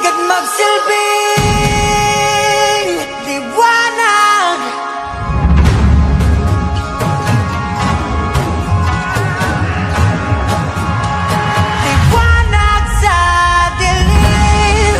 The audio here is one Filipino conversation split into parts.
at magsilbing liwanag. Liwanag sa dilim.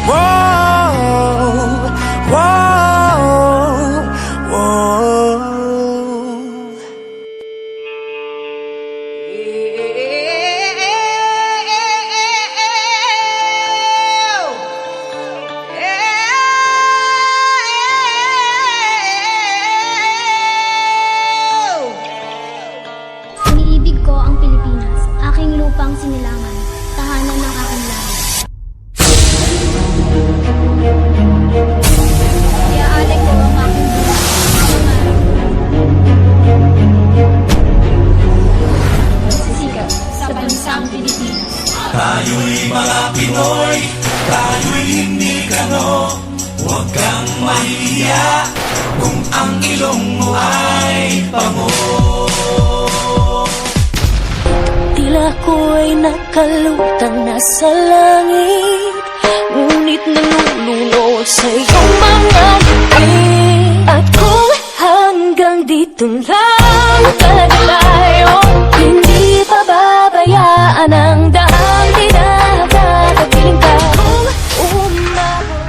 Whoa, whoa, whoa. Iniibig ko ang Pilipinas, aking lupang sinilangan, tahanan ng aking langit. Iaalay ko ang aking buhay, pangarap. Sikat sa bansang Pilipinas. Tayo'y mga Pinoy, tayo'y hindi kano. Huwag kang mahihiya kung ang ilong mo ay pango. Tila ko'y nakalutang nasa langit, ngunit nalulunod sa iyong mga ngiti. At kung hanggang dito lang talaga tayo, hindi pababayaan ang daang tinatatapiling ka. Kung umabot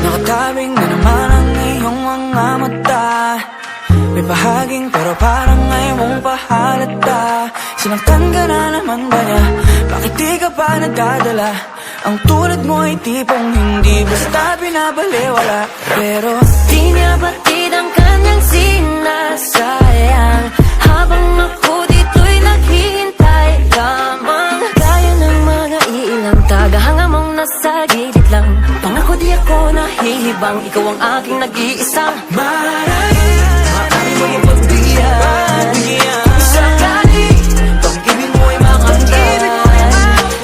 Nakatabing na naman ang iyong mga mata. May bahaging pero parang ayaw mong pahalata. Sinaktan ka na naman ba niya? Bakit di ka pa nagdadala? Ang tulad mo ay tipong hindi basta binabaliwala. Pero di niya batid ang kanyang sinasayang, habang ako dito'y naghihintay lamang. Gaya ng mga ilang tagahanga mong nasa gilid lang. Pangako di ako nahihibang, ikaw ang aking nag-iisang maaari mo yung pagbigyan. Kung sakali pag-ibig mo ay makandan,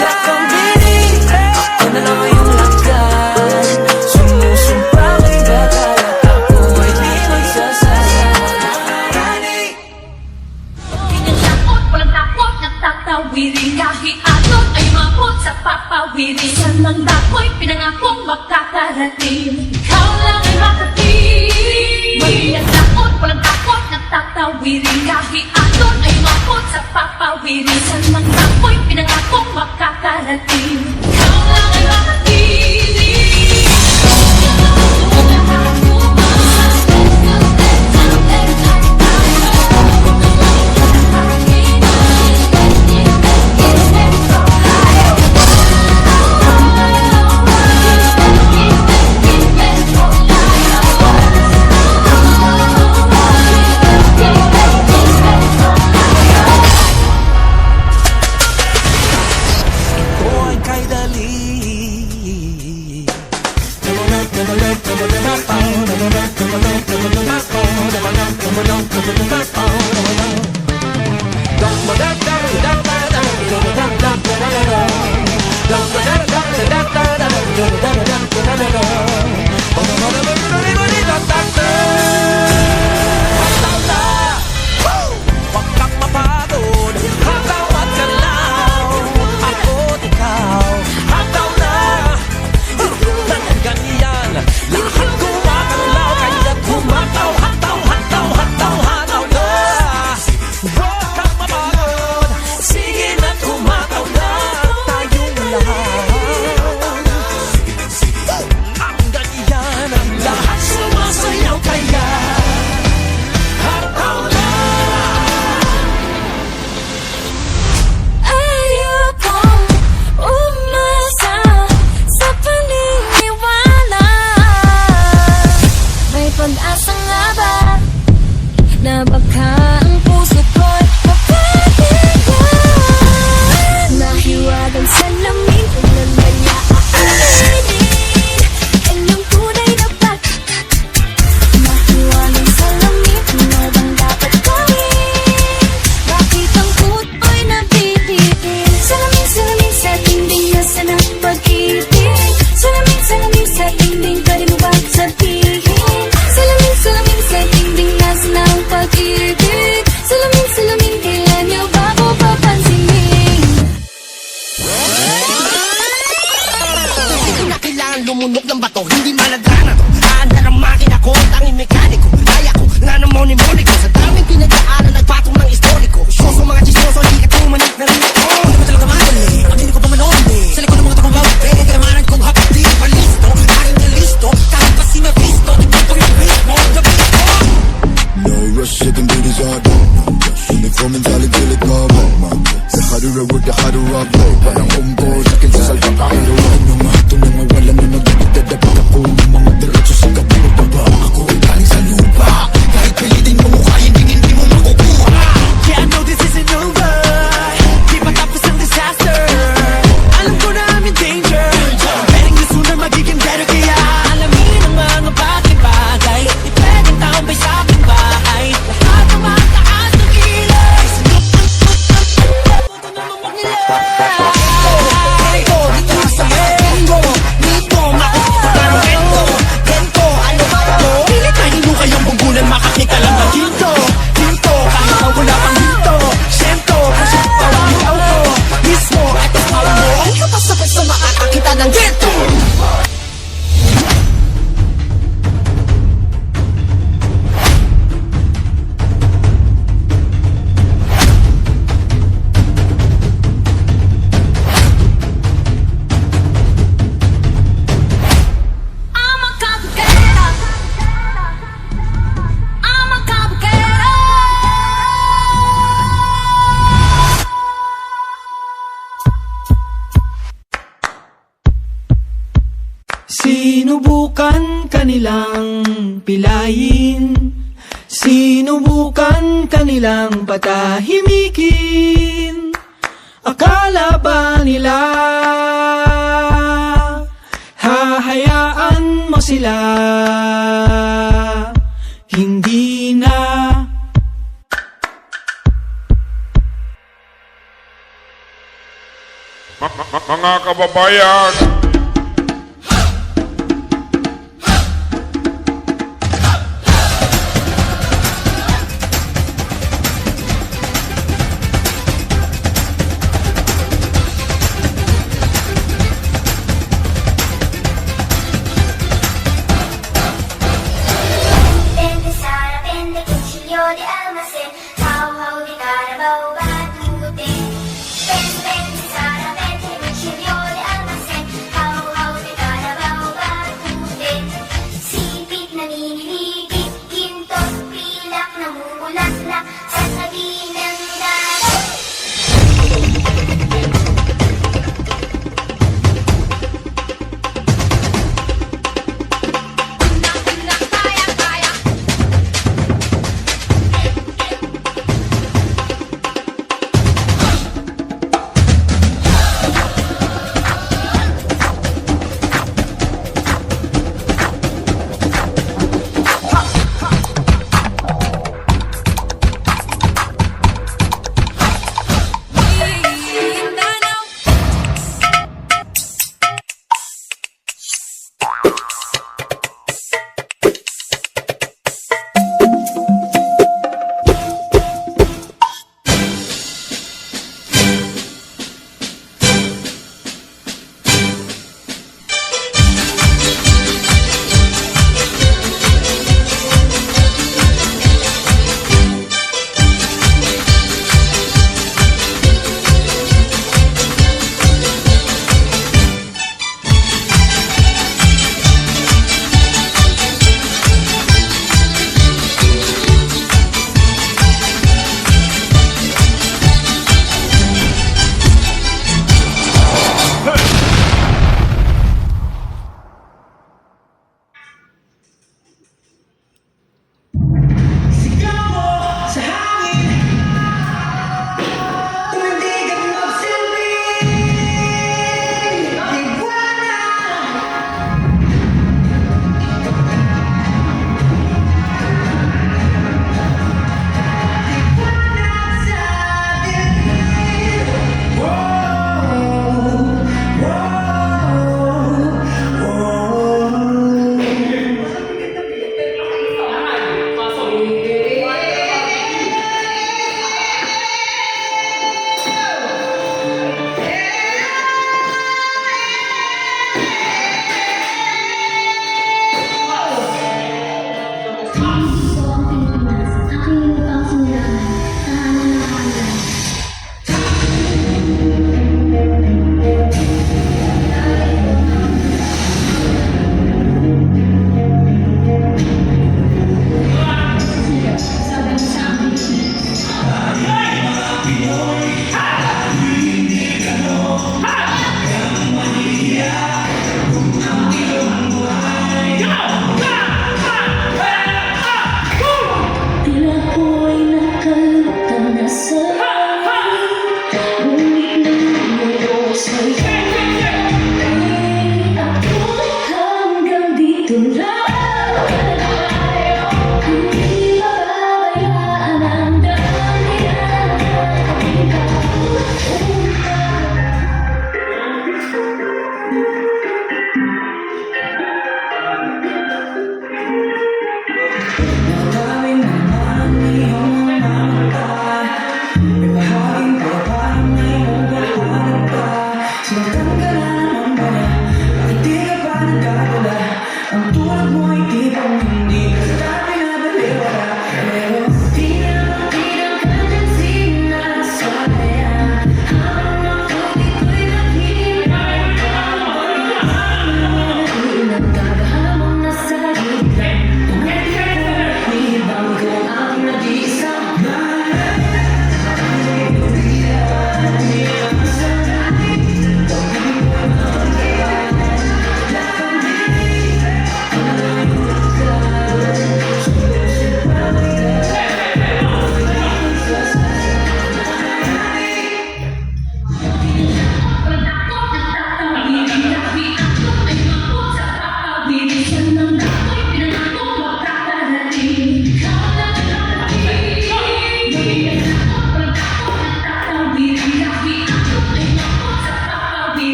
lakang binig, ako na lang ang iyong lakad. Sumusumpa kay bakal at ako ay di magsasasarani. Pinagtakot, walang takot, nagtatawirin. Kahit atot ay mabot sa papawirin. Sa nang dako'y pinangakong makakarating. Ikaw lang ay makating. Pinagtakot, walang takot, nagtatawirin. Kahit atot ay mabot sa papawirin. Sa nang dako'y pinangakong makakarating. Ikaw lang ay makating. Lahat kumagalaw, kaya kumataw, hataw, hataw, hataw, hataw na. lumunok ng bato Hindi maladana to, aandar ang makina ko Tanging mekaniko, kaya ko nga ng moni-moni ko Sa daming pinagdaanan, nagpatong ng istoriko Syoso mga chismoso, di ka tumanik na rin ako Hindi mo talaga madali, ang hindi ko pa manondi Sa likod ng mga takong bawi, kailangan kong hapdi Palisto, aking nalisto, kahit pa sinabisto Di ko yung ritmo, gabi ko No rush, sicken duties all day. Uniform mentality, let go. The harder I work, the harder I play. Parang umbo, sikin sa salpa kahit huwag na matulong mawala na nagdadagdagat ako ng mga diretso sa kapiro baba. Ako ay galing sa lupa. Kahit pilitin mo mukha, hindi mo makukuha. Yeah, I know this isn't over. Di pa tapos ang disaster. Alam ko na I'm in danger. Pero gusto na magiging better kaya alamin ang mga bagay-bagay. Di pwedeng tambay sa aking bahay. Lahat ng mga taas ng kilay. Ito, dito na sa Bengo Dito, makikita parang Bento Bento, ano ba ito? Pilit na hindi kayong bunggulan makakita lang na dito. Dito, kahit na wala pang dito. Sento, kasi tawag yung auto. Mismo, at ang mo. Ang kapag sa pwesto makakakita ng dito I'm a complicator. I'm a complicator. Sinubukan kanilang pilayin. Sinubukan kanilang patahimikin. Akala ba nila hahayaan mo sila? Hindi na. Mga kababayan, Vende Sara, vende cuchillo de almacén, how de Carabao, Batute. Vende Sara, vende cuchillo de almacén,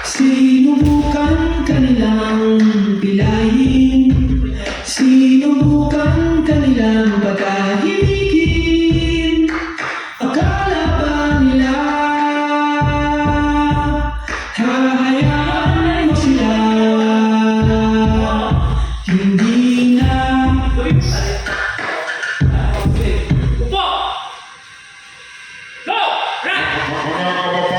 Sinubukan kanilang pilayin, sinubukan kanilang patahimikin. Akala ba nila hahayaan mo sila? Hindi na. Mga kababayan,